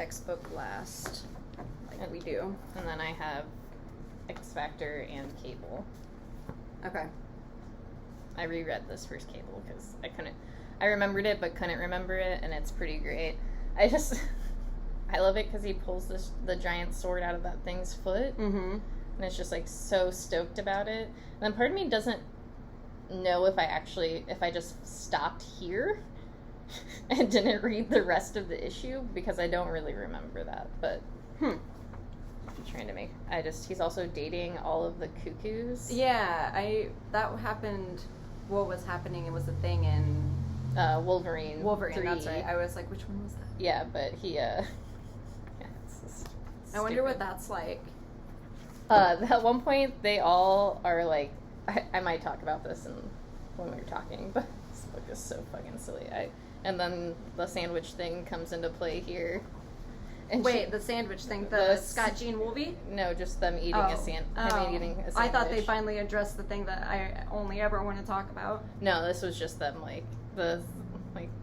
X-book last, like we do. And then I have X Factor and Cable. Okay. I reread this first Cable because I remembered it but couldn't remember it, and it's pretty great. I love it because he pulls the giant sword out of that thing's foot, and it's just like so stoked about it. And then part of me doesn't know if I just stopped here and didn't read the rest of the issue because I don't really remember that. But I'm trying to he's also dating all of the cuckoos. Yeah, that happened. What was happening? It was a thing in Wolverine. 3. That's right. I was like, which one was that? Yeah, but he I wonder what that's like. At one point, they all are like, I might talk about this when we were talking, but this book is so fucking silly. And then the sandwich thing comes into play here. And the sandwich thing, the Scott Jean Wolvie? No, just them eating a sandwich. I thought they finally addressed the thing that I only ever want to talk about. No, this was just them,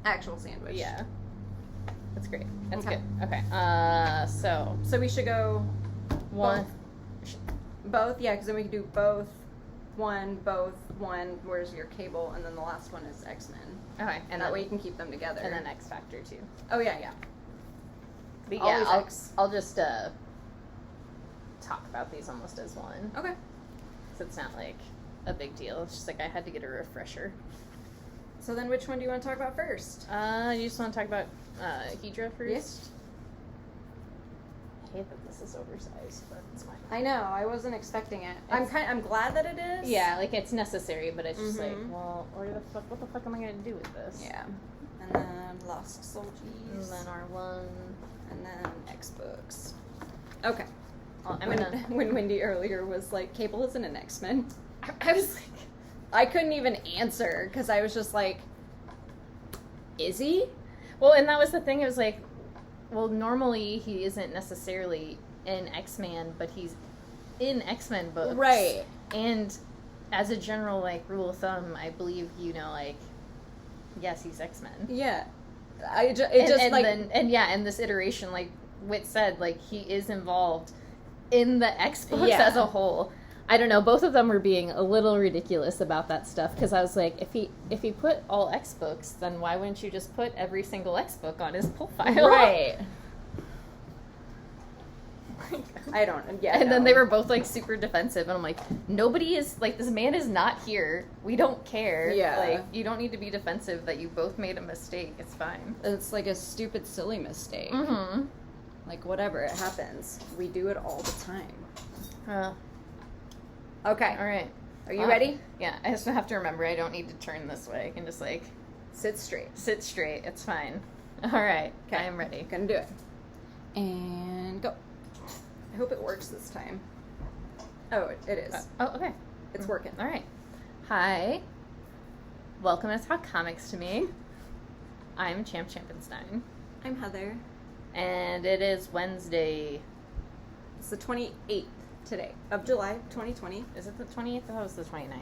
actual sandwich. Yeah. It's great. It's good. Okay. So we should go one. Both? Yeah, because then we can do both. One. Where's your Cable? And then the last one is X-Men. Okay. And that way you can keep them together. And then X Factor, too. Oh, yeah. But yeah, I'll just talk about these almost as one. Okay. So it's not like a big deal. It's just like I had to get a refresher. So then which one do you want to talk about first? You just want to talk about Hydra first? Yes. I hate that this is oversized, but it's fine. I know. I wasn't expecting it. I'm glad that it is. Yeah, like it's necessary, but it's just like, well, what the fuck am I gonna do with this? Yeah. And then Lost Soldiers. And then R1. And then Xbooks. Okay. When Wendy earlier was like, Cable isn't an X-Men. I was like, I couldn't even answer because I was just like, is he? Well, and that was the thing. It was like, well, normally he isn't necessarily in X-Men, but he's in X-Men books. Right. And as a general, like, rule of thumb, I believe, yes, he's X-Men. Yeah. And this iteration, like Whit said, like, he is involved in the X-Books as a whole. I don't know, both of them were being a little ridiculous about that stuff, because I was like, if he put all X-Books, then why wouldn't you just put every single X-Book on his profile? Right. I don't, And then they were both, like, super defensive, and I'm like, nobody is, like, this man is not here. We don't care. Yeah. Like, you don't need to be defensive that you both made a mistake. It's fine. It's, like, a stupid, silly mistake. Mm-hmm. Like, whatever, it happens. We do it all the time. Okay. All right. Are you ready? Yeah. I just have to remember I don't need to turn this way. I can just, like... Sit straight. It's fine. All right. Okay. I am ready. Gonna do it. And go. I hope it works this time. Oh, it is. Okay. It's working. All right. Hi. Welcome to Talk Comics to Me. I'm Champ Champenstein. I'm Heather. And it is Wednesday. It's the 28th today of July 2020. Is it the 28th? I thought it was the 29th.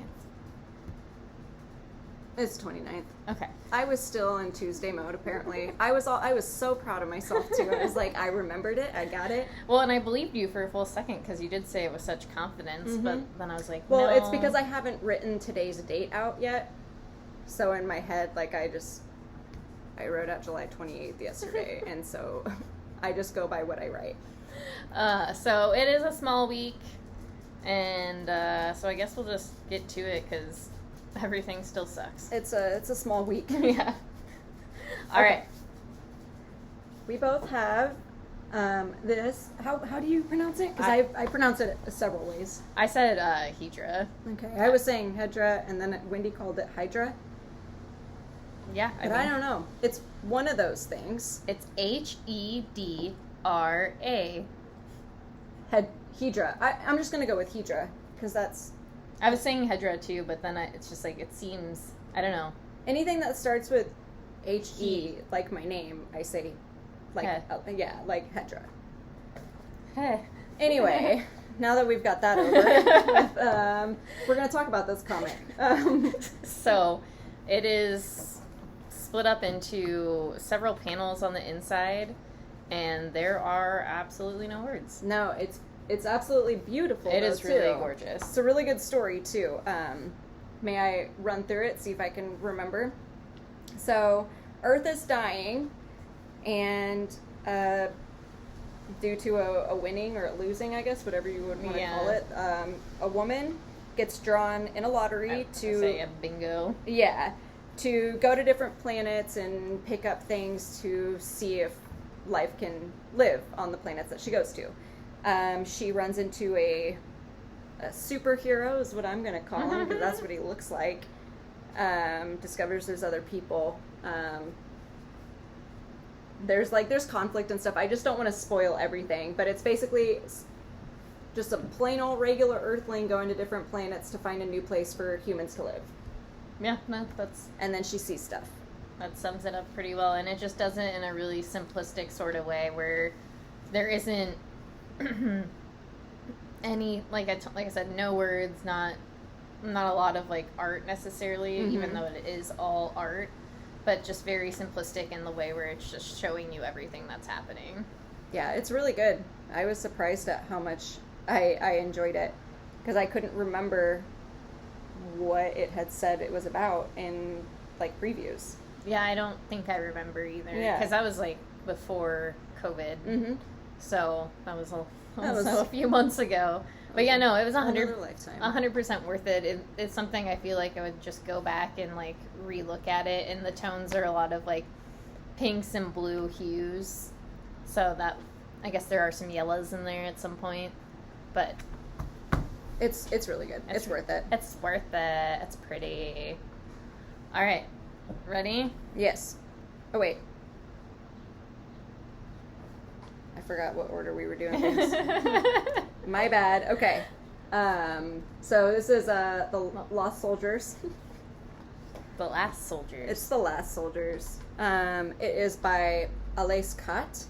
It's 29th. Okay. I was still in Tuesday mode, apparently. I was so proud of myself, too. I was like, I remembered it. I got it. Well, and I believed you for a full second, because you did say it with such confidence, but then I was like, well, no. it's because I haven't written today's date out yet. So in my head, like, I wrote out July 28th yesterday, and so I just go by what I write. So it is a small week, and so I guess we'll just get to it, because... everything still sucks. It's a small week. Yeah. All right. We both have this. How do you pronounce it? Because I pronounce it several ways. I said Hydra. Okay. I was saying Hydra, and then Wendy called it Hydra. Yeah. But I don't know. It's one of those things. It's Hedra. Hydra. I'm just going to go with Hydra, because that's... I was saying Hedra too, but then it's just like, it seems, I don't know. Anything that starts with H-E, like my name, I say, like, like Hedra. Hey. Anyway, now that we've got that over, we're going to talk about this comic. So, it is split up into several panels on the inside, and there are absolutely no words. No, it's absolutely beautiful. It is really too. gorgeous. It's a really good story too. May I run through it, see if I can remember? So, Earth is dying, and due to a winning or a losing, I guess, whatever you would want to call it, a woman gets drawn in a lottery to say a bingo. Yeah, to go to different planets and pick up things to see if life can live on the planets that she goes to. She runs into a superhero, is what I'm going to call him, because that's what he looks like. Discovers there's other people. There's conflict and stuff. I just don't want to spoil everything, but it's basically just a plain old regular Earthling going to different planets to find a new place for humans to live. Yeah, no, that's... And then she sees stuff. That sums it up pretty well, and it just does it in a really simplistic sort of way where there isn't any, like I said, no words, not a lot of, like, art necessarily, even though it is all art, but just very simplistic in the way where it's just showing you everything that's happening. Yeah, it's really good. I was surprised at how much I enjoyed it, because I couldn't remember what it had said it was about in, like, previews. Yeah, I don't think I remember either. Yeah. Because that was, like, before COVID. Mm-hmm. So that was a few months ago. But yeah, no, it was 100% worth it. It's something I feel like I would just go back and, like, re-look at it. And the tones are a lot of, like, pinks and blue hues. So that, I guess there are some yellows in there at some point. But it's really good. It's worth it. It's worth it. It's pretty. All right. Ready? Yes. Oh, wait. I forgot what order we were doing things. My bad. Okay. So this is The Lost Soldiers. The Last Soldiers. It's The Last Soldiers. It is by Alais Cott.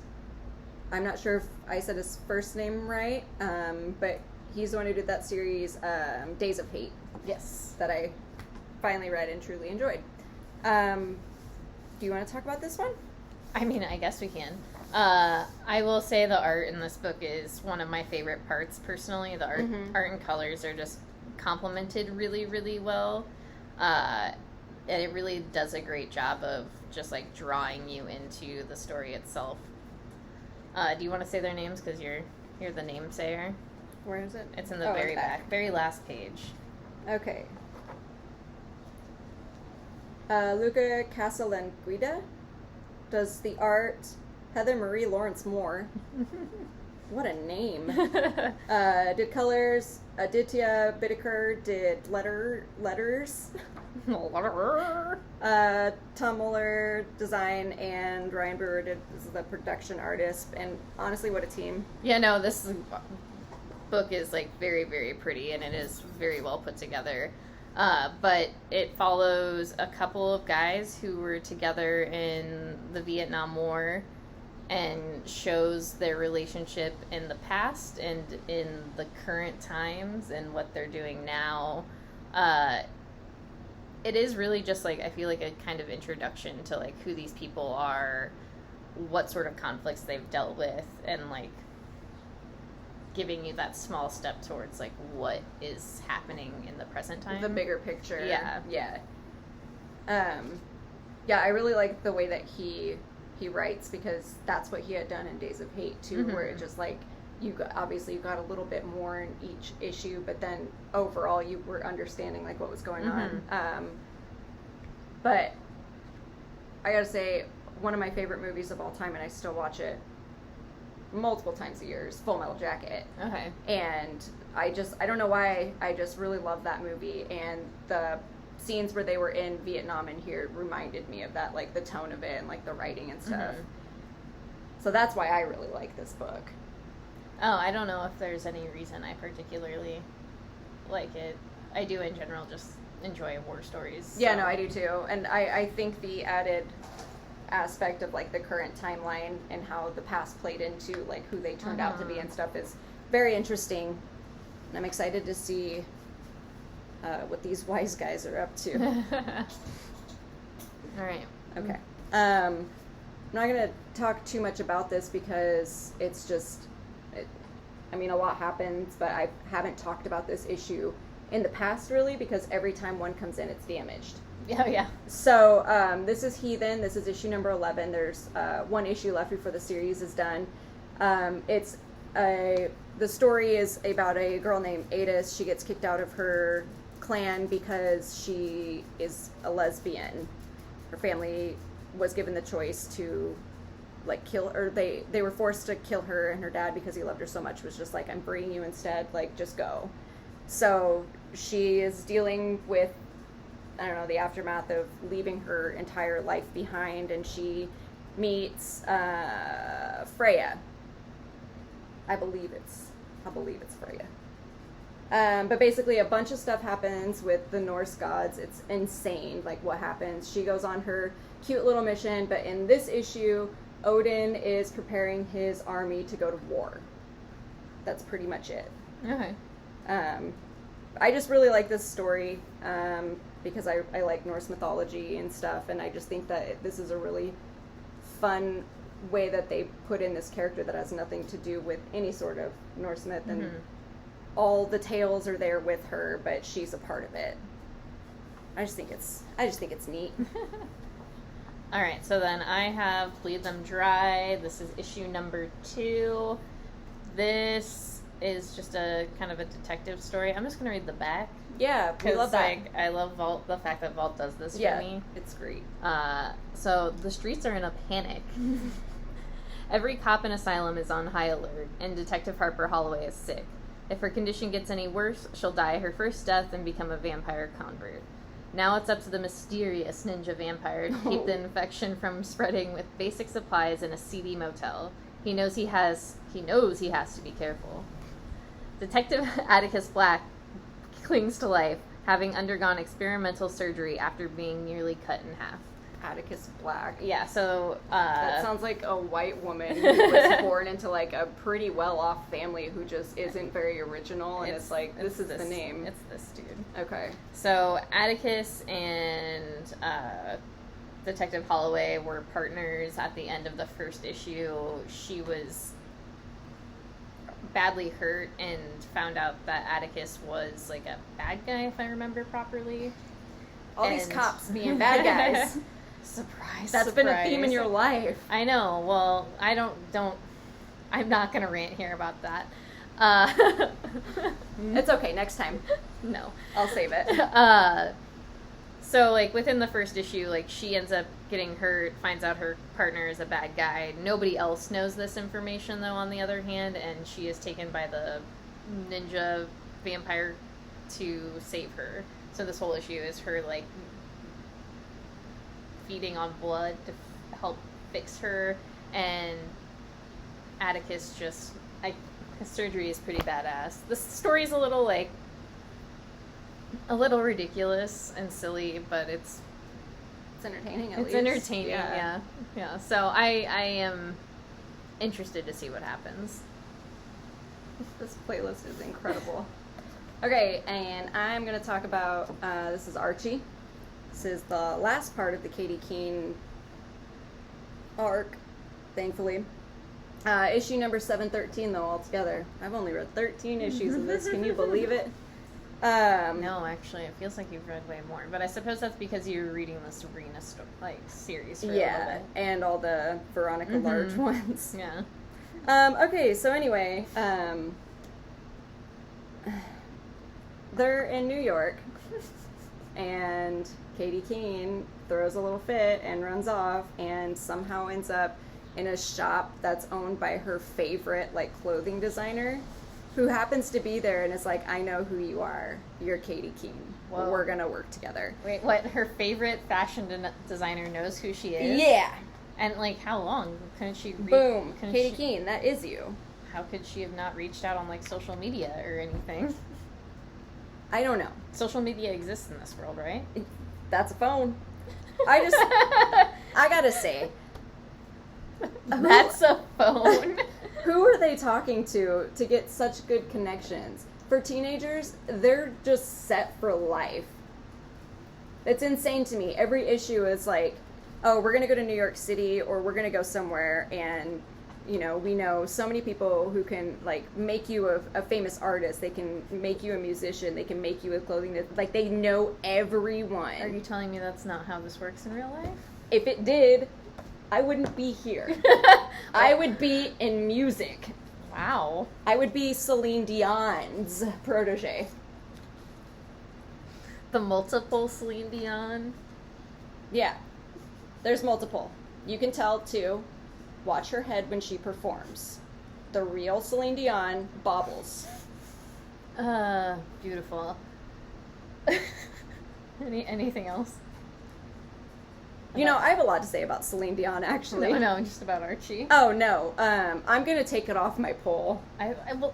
I'm not sure if I said his first name right, but he's the one who did that series, Days of Hate. Yes. That I finally read and truly enjoyed. Do you want to talk about this one? I mean, I guess we can. I will say the art in this book is one of my favorite parts, personally. The art and colors are just complemented really, really well. And it really does a great job of just, like, drawing you into the story itself. Do you want to say their names? Because you're the name sayer. Where is it? It's in the very back, very last page. Okay. Luca Casalanguida does the art. Heather Marie Lawrence Moore. What a name. Did colors. Aditya Bidekar did letters. Tom Muller design, and Ryan Brewer is the production artist. And honestly, what a team. Yeah, no, this book is, like, very, very pretty, and it is very well put together. But it follows a couple of guys who were together in the Vietnam War and shows their relationship in the past and in the current times and what they're doing now. It is really just, like, I feel like a kind of introduction to, like, who these people are, what sort of conflicts they've dealt with, and, like, giving you that small step towards, like, what is happening in the present time. The bigger picture. Yeah. Yeah. Yeah, I really like the way that he writes, because that's what he had done in Days of Hate, too, where it just, like, you got a a little bit more in each issue, but then overall you were understanding, like, what was going on. But I gotta say, one of my favorite movies of all time, and I still watch it multiple times a year, is Full Metal Jacket. Okay. And I don't know why, I just really love that movie, and the scenes where they were in Vietnam and here reminded me of that, like, the tone of it and, like, the writing and stuff. So that's why I really like this book. Oh, I don't know if there's any reason I particularly like it. I do, in general, just enjoy war stories. So. Yeah, no, I do too. And I think the added aspect of, like, the current timeline and how the past played into, like, who they turned out to be and stuff is very interesting. And I'm excited to see what these wise guys are up to. All right. Okay. not going to talk too much about this because it's just, a lot happens, but I haven't talked about this issue in the past, really, because every time one comes in, it's damaged. Oh, yeah. So, this is Heathen. This is issue number 11. There's one issue left before the series is done. The story is about a girl named Adis. She gets kicked out of her clan because she is a lesbian. Her family was given the choice to kill, or they were forced to kill her, and her dad, because he loved her so much, was just like, I'm freeing you instead, just go. So she is dealing with, the aftermath of leaving her entire life behind, and she meets Freya. I believe it's Freya. But basically a bunch of stuff happens with the Norse gods. It's insane, what happens. She goes on her cute little mission, but in this issue, Odin is preparing his army to go to war. That's pretty much it. Okay. I just really like this story because I like Norse mythology and stuff, and I just think that this is a really fun way that they put in this character that has nothing to do with any sort of Norse myth, and all the tales are there with her, but she's a part of it. I just think it's neat. All right, so then I have Bleed Them Dry. This is issue number 2. This is just a kind of a detective story. I'm just going to read the back. Yeah, we love that. I love Vault, the fact that Vault does this for me. It's great. So the streets are in a panic. Every cop in Asylum is on high alert, and Detective Harper Holloway is sick. If her condition gets any worse, she'll die her first death and become a vampire convert. Now it's up to the mysterious ninja vampire to keep the infection from spreading with basic supplies in a seedy motel. He knows he has to be careful. Detective Atticus Black clings to life, having undergone experimental surgery after being nearly cut in half. Atticus Black. Yeah, so that sounds like a white woman who was born into a pretty well-off family who just isn't very original, and it's this is the name. It's this dude. Okay. So Atticus and Detective Holloway were partners at the end of the first issue. She was badly hurt and found out that Atticus was a bad guy, if I remember properly. These cops being bad guys. Surprise. That's been a theme in your life. I know. Well, I'm not going to rant here about that. It's okay. Next time. No. I'll save it. So, within the first issue, she ends up getting hurt, finds out her partner is a bad guy. Nobody else knows this information, though, on the other hand, and she is taken by the ninja vampire to save her. So this whole issue is her, feeding on blood to help fix her, and Atticus just, his surgery is pretty badass. The story's a little ridiculous and silly, but it's entertaining. It's entertaining, yeah. So I am interested to see what happens. This playlist is incredible. Okay, and I'm going to talk about, this is Archie. This is the last part of the Katie Keene arc, thankfully. Issue number 713, though, altogether. I've only read 13 issues of this. Can you believe it? No, actually, it feels like you've read way more. But I suppose that's because you're reading the Sabrina series for a little bit. And all the Veronica Large ones. Yeah. Okay, so anyway, they're in New York, and Katie Keene throws a little fit and runs off, and somehow ends up in a shop that's owned by her favorite, clothing designer, who happens to be there, and is I know who you are. You're Katie Keene. Whoa. We're gonna work together. Wait, what? Her favorite fashion designer knows who she is? Yeah. And, how long? Couldn't she... Boom. Katie Keene, that is you. How could she have not reached out on, social media or anything? I don't know. Social media exists in this world, right? That's a phone. I gotta say. That's a phone. Who are they talking to get such good connections? For teenagers, they're just set for life. It's insane to me. Every issue is oh, we're going to go to New York City or we're going to go somewhere, and you know, we know so many people who can like make you a famous artist. They can make you a musician. They can make you a clothing. Like they know everyone. Are you telling me that's not how this works in real life? If it did, I wouldn't be here. I would be in music. Wow. I would be Celine Dion's protege. The multiple Celine Dion. Yeah. There's multiple. You can tell too. Watch her head when she performs. The real Celine Dion bobbles. Beautiful. Anything else? You know, I have a lot to say about Celine Dion, actually. No, just about Archie. Oh, no. I'm going to take it off my poll. I will...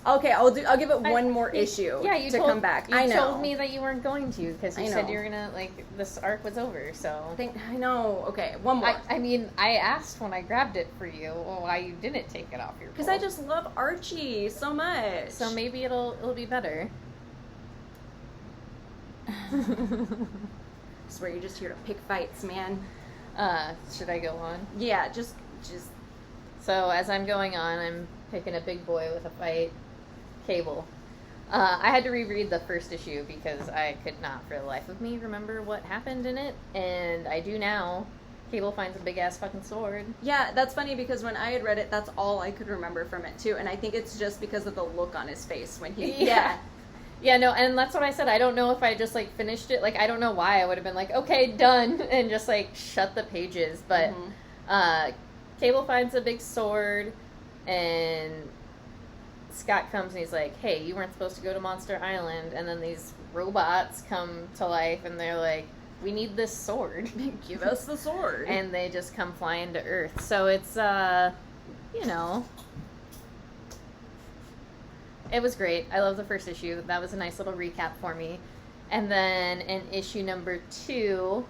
Okay, I'll give it one more issue to come back. I know. You told me that you weren't going to, because you said you were going to, like, this arc was over, so... I know. Okay, one more. I mean, I asked when I grabbed it for you why you didn't take it off your poll. Because I just love Archie so much. So maybe it'll be better. I swear you're just here to pick fights, man. Should I go on? Yeah, just... So, as I'm going on, I'm picking a big boy with a fight. Cable. I had to reread the first issue because I could not for the life of me remember what happened in it, and I do now. Cable finds a big-ass fucking sword. Yeah, that's funny because when I had read it, that's all I could remember from it, too, and I think it's just because of the look on his face when he... Yeah, no, and that's what I said. I don't know if I just, like, finished it. Like, I don't know why I would have been like, okay, done, and just, like, shut the pages. But Cable finds a big sword, and Scott comes and he's like, hey, you weren't supposed to go to Monster Island. And then these robots come to life, and they're like, we need this sword. Give us the sword. And they just come flying to Earth. So it's, you know... It was great. I love the first issue. That was a nice little recap for me. And then in issue number 2,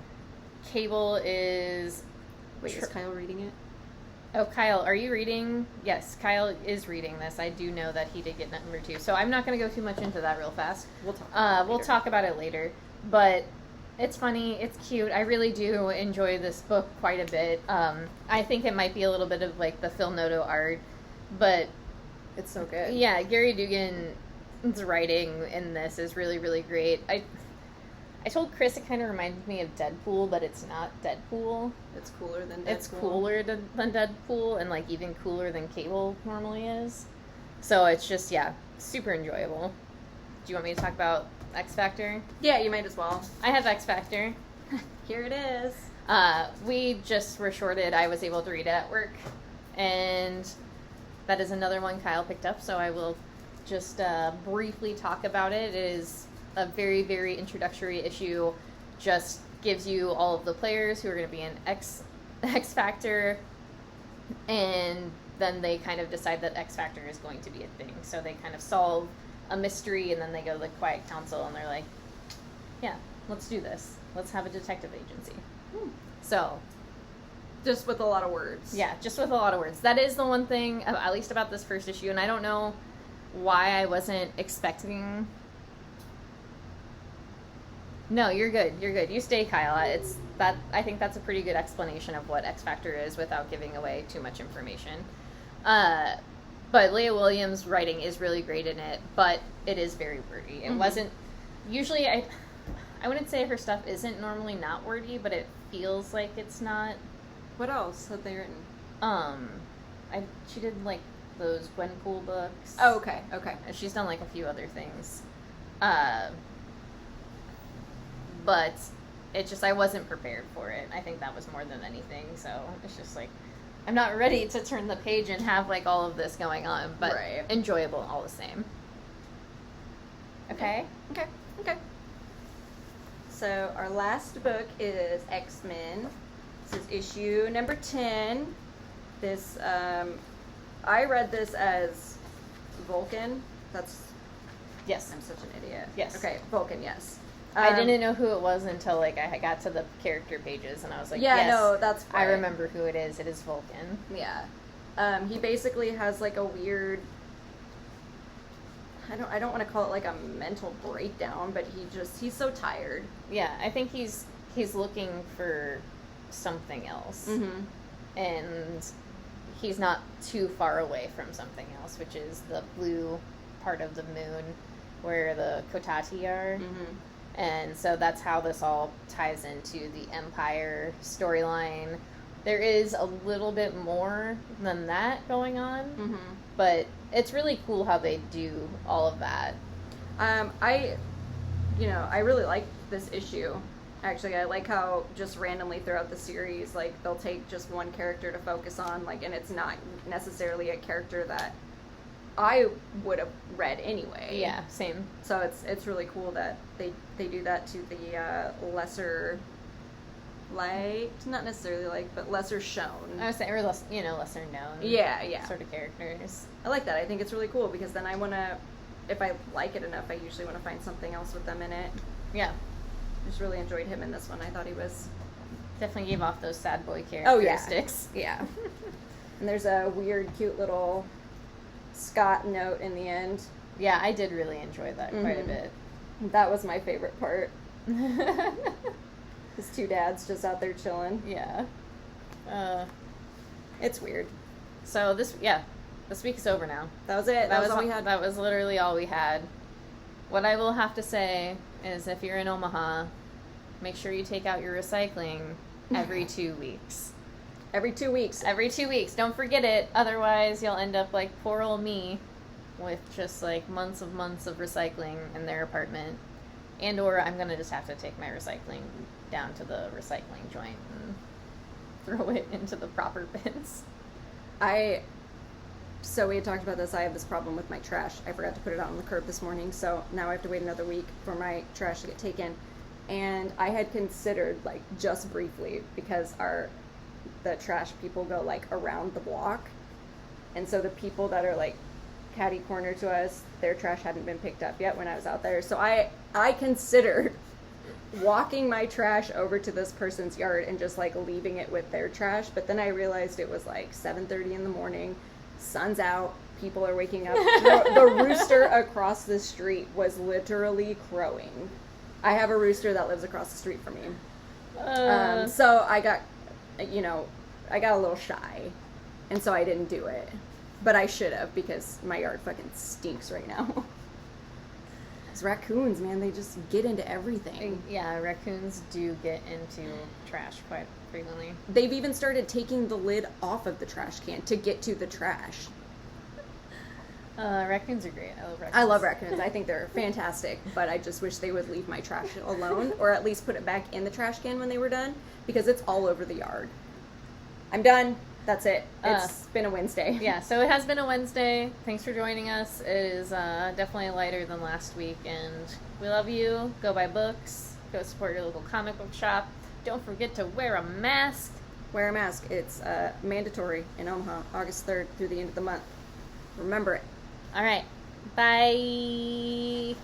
Cable is... Wait, is Kyle reading it? Oh, Kyle, are you reading? Yes, Kyle is reading this. I do know that he did get number 2. So I'm not going to go too much into that real fast. We'll talk about it later. But it's funny. It's cute. I really do enjoy this book quite a bit. I think it might be a little bit of like the Phil Noto art. But... It's so good. Yeah, Gary Dugan's writing in this is really, really great. I told Chris it kind of reminds me of Deadpool, but it's not Deadpool. It's cooler than Deadpool. It's cooler than Deadpool, and like even cooler than Cable normally is. So it's just, yeah, super enjoyable. Do you want me to talk about X Factor? Yeah, you might as well. I have X Factor. Here it is. We just were shorted. I was able to read it at work, and... That is another one Kyle picked up, so I will just briefly talk about it. It is a very, very introductory issue. Just gives you all of the players who are going to be in X Factor, and then they kind of decide that X Factor is going to be a thing. So they kind of solve a mystery, and then they go to the Quiet Council, and they're like, yeah, let's do this. Let's have a detective agency. So... Just with a lot of words. Yeah, just with a lot of words. That is the one thing, at least about this first issue, and I don't know why I wasn't expecting... No, you're good. You're good. You stay, Kyle. I think that's a pretty good explanation of what X Factor is without giving away too much information. But Leah Williams' writing is really great in it, but it is very wordy. It wasn't... Usually, I wouldn't say her stuff isn't normally not wordy, but it feels like it's not... What else have they written? She did like those Gwenpool books. Oh, okay. And she's done like a few other things. But it just, I wasn't prepared for it. I think that was more than anything. So it's just like, I'm not ready to turn the page and have like all of this going on, but enjoyable all the same. Okay? Okay. So our last book is X-Men. This is issue number 10. This, I read this as Vulcan. Yes. I'm such an idiot. Yes. Okay, Vulcan, yes. I didn't know who it was until, like, I got to the character pages, and I was like, yeah, yes, no, that's right. I remember who it is. It is Vulcan. Yeah. He basically has, like, a weird... I don't want to call it, like, a mental breakdown, but he's so tired. Yeah, I think he's looking for something else. Mm-hmm. And he's not too far away from something else, which is the blue part of the moon where the Kotati are. Mm-hmm. And so that's how this all ties into the Empire storyline. There is a little bit more than that going on, Mm-hmm. but it's really cool how they do all of that. I really like this issue. Actually, I like how just randomly throughout the series, like, they'll take just one character to focus on, like, and it's not necessarily a character that I would have read anyway. Yeah, same. So it's really cool that they do that to the lesser liked, not necessarily liked, but lesser shown. I would say, or lesser known. Yeah. Sort of characters. I like that. I think it's really cool because then I want to, if I like it enough, I usually want to find something else with them in it. Yeah. Just really enjoyed him in this one. I thought he was... Definitely gave off those sad boy Oh, yeah. characteristics. Yeah. And there's a weird, cute little Scott note in the end. Yeah, I did really enjoy that quite a bit. That was my favorite part. His two dads just out there chilling. Yeah. It's weird. So this week's over now. That was it. That was all we had. That was literally all we had. What I will have to say is if you're in Omaha, make sure you take out your recycling every 2 weeks. Every 2 weeks. Every 2 weeks. Don't forget it. Otherwise, you'll end up like poor old me with just like months of recycling in their apartment. And or I'm going to just have to take my recycling down to the recycling joint and throw it into the proper bins. So we had talked about this. I have this problem with my trash. I forgot to put it out on the curb this morning, so now I have to wait another week for my trash to get taken. And I had considered, like, just briefly, because the trash people go, like, around the block. And so the people that are, like, catty corner to us, their trash hadn't been picked up yet when I was out there. So I considered walking my trash over to this person's yard and just, like, leaving it with their trash. But then I realized it was, like, 7:30 in the morning. Sun's out, people are waking up. The rooster across the street was literally crowing. I have a rooster that lives across the street from me. So I got a little shy, and so I didn't do it. But I should have, because my yard fucking stinks right now. These raccoons, man, they just get into everything. Yeah, raccoons do get into trash quite frequently. They've even started taking the lid off of the trash can to get to the trash. Raccoons are great. I love raccoons. I love raccoons. I think they're fantastic, but I just wish they would leave my trash alone, or at least put it back in the trash can when they were done, because it's all over the yard. I'm done. That's it. It's been a Wednesday. Yeah, so it has been a Wednesday. Thanks for joining us. It is definitely lighter than last week, and we love you. Go buy books. Go support your local comic book shop. Don't forget to wear a mask. Wear a mask. It's mandatory in Omaha, August 3rd through the end of the month. Remember it. All right. Bye.